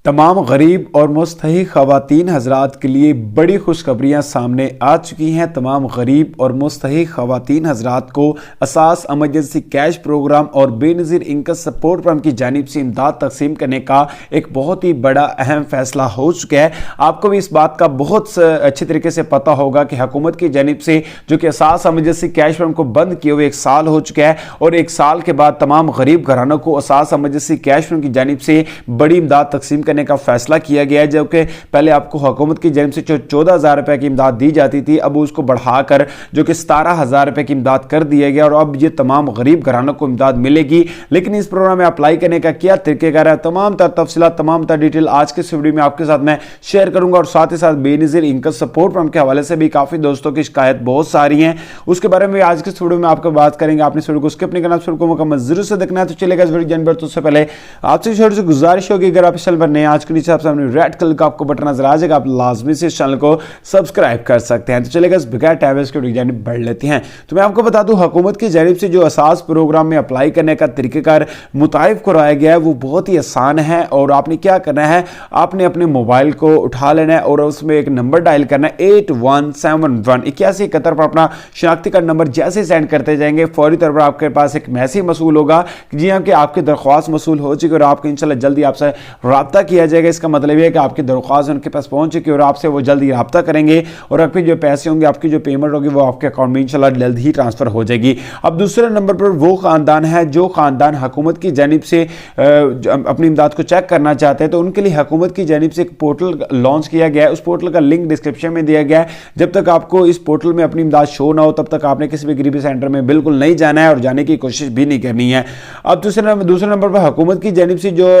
تمام غریب اور مستحق خواتین حضرات کے لیے بڑی خوشخبریاں سامنے آ چکی ہیں۔ تمام غریب اور مستحق خواتین حضرات کو اساس ایمرجنسی کیش پروگرام اور بے نظیر انکم سپورٹ پروگرام کی جانب سے امداد تقسیم کرنے کا ایک بہت ہی بڑا اہم فیصلہ ہو چکا ہے۔ آپ کو بھی اس بات کا بہت اچھے طریقے سے پتہ ہوگا کہ حکومت کی جانب سے جو کہ اساس ایمرجنسی کیش پروگرام کو بند کیے ہوئے 1 سال ہو چکا ہے، اور 1 سال کے بعد تمام غریب گھرانوں کو اساس ایمرجنسی کیش پروگرام کی جانب سے بڑی امداد تقسیم کرنے کا فیصلہ کیا گیا ہے۔ جبکہ پہلے آپ کو حکومت کی جانب سے 14,000 روپے کی امداد دی جاتی تھی، اب اس کو بڑھا کر جو کہ 17,000 روپے کی امداد کر دیا گیا، اور اب یہ تمام غریب گھرانوں کو امداد ملے گی۔ لیکن اس پروگرام میں اپلائی کرنے کا کیا طریقہ کار ہے، تمام تر تفصیلات، تمام تر ڈیٹیل آج کے اس ویڈیو میں آپ کے ساتھ میں شیئر کروں گا، اور ساتھ ہی ساتھ بے نظیر انکم سپورٹ پروگرام کے حوالے سے بھی کافی دوستوں کی شکایت بہت ساری ہیں، اس کے بارے میں آج کے اس ویڈیو میں آپ کو بات کریں گے۔ آپ نے اس ویڈیو کو سکپ نہیں کرنا، اس ویڈیو کو مکمل ضرور سے دیکھنا ہے۔ تو چلے گا اس ویڈیو جان پر تو اس سے پہلے آپ سے چھوٹی سی گزارش ہوگی، اگر آپ اس چینل پر نئے آج کے نیچے آپ سامنے ریڈ کلر کا آپ کو بٹن نظر آ جائے گا، آپ لازمی سے اس چینل کو سبسکرائب کر سکتے ہیں۔ تو چلے گا اس بغیر ٹائم ویسٹ کے جانب بڑھ لیتے ہیں۔ تو میں آپ کو بتا دوں، حکومت کی جانب سے جو اساس پروگرام میں اپلائی کرنے کا طریقہ کار متعارف کرایا گیا ہے وہ بہت ہی آسان ہے، اور آپ نے کیا کرنا ہے، آپ نے اپنے موبائل کو اٹھا لینا ہے اور اس میں ایک نمبر ڈائل کرنا ہے 8171 پر اپنا شناختی کارڈ نمبر جیسے سینڈ کرتے جائیں گے، فوری طور پر آپ کے پاس ایک میسیج موصول ہوگا کہ جی ہاں کہ آپ کی درخواست موصول ہو چکی ہے، اور آپ کو انشاءاللہ جلدی آپ سے رابطہ کیا جائے گا۔ اس کا مطلب یہ ہے کہ آپ کی درخواست ان کے پاس پہنچ چکی ہے اور آپ سے وہ جلدی رابطہ کریں گے، اور آپ کے جو پیسے ہوں گے، آپ کی جو پیمنٹ ہوگی وہ آپ کے اکاؤنٹ میں انشاءاللہ جلد ہی ٹرانسفر ہو جائے گی۔ اب دوسرے نمبر پر وہ خاندان ہے جو خاندان حکومت کی جانب سے اپنی امداد کو چیک کرنا چاہتے ہیں، تو ان کے لیے حکومت کی جانب سے ایک پورٹل لانچ کیا گیا ہے۔ اس پورٹل کا لنک ڈسکرپشن میں دیا گیا ہے۔ جب تک آپ کو اس پورٹل میں اپنی امداد شو نہ ہو تب تک آپ نے کسی بھی غریبی سینٹر میں بالکل نہیں جانا ہے، اور جانے کی کوشش بھی نہیں کرنی ہے۔ اب دوسرے نمبر پر حکومت کی جانب سے جو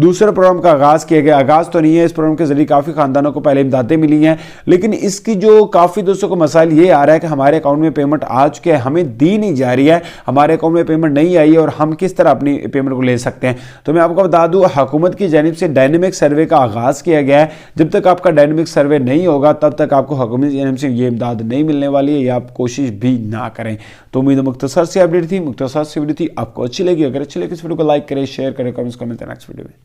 دوسرے پروگرام کا آغاز کیا گیا، آغاز تو نہیں ہے، اس پروگرام کے ذریعے کافی خاندانوں کو پہلے امدادیں ملی ہیں، لیکن اس کی جو کافی دوستوں کو مسائل یہ آ رہا ہے کہ ہمارے اکاؤنٹ میں پیمنٹ آ چکی ہے، ہمیں دی نہیں جا رہی ہے، ہمارے اکاؤنٹ میں پیمنٹ نہیں آئی ہے، اور ہم کس طرح اپنی پیمنٹ کو لے سکتے ہیں۔ تو میں آپ کو بتا دوں، حکومت کی جانب سے ڈائنامک سروے کا آغاز کیا گیا ہے۔ جب تک آپ کا ڈائنامک سروے نہیں ہوگا تب تک آپ کو حکومت کی جانب سے یہ امداد نہیں ملنے والی ہے، یا آپ کوشش بھی نہ کریں۔ تو امید مختصر سی اپڈیٹ تھی، آپ کو اچھی لگی، اگر اچھی لگی اس ویڈیو کو لائک کریں، شیئر کریں، کمنٹس کریں، نیکسٹ ویڈیو میں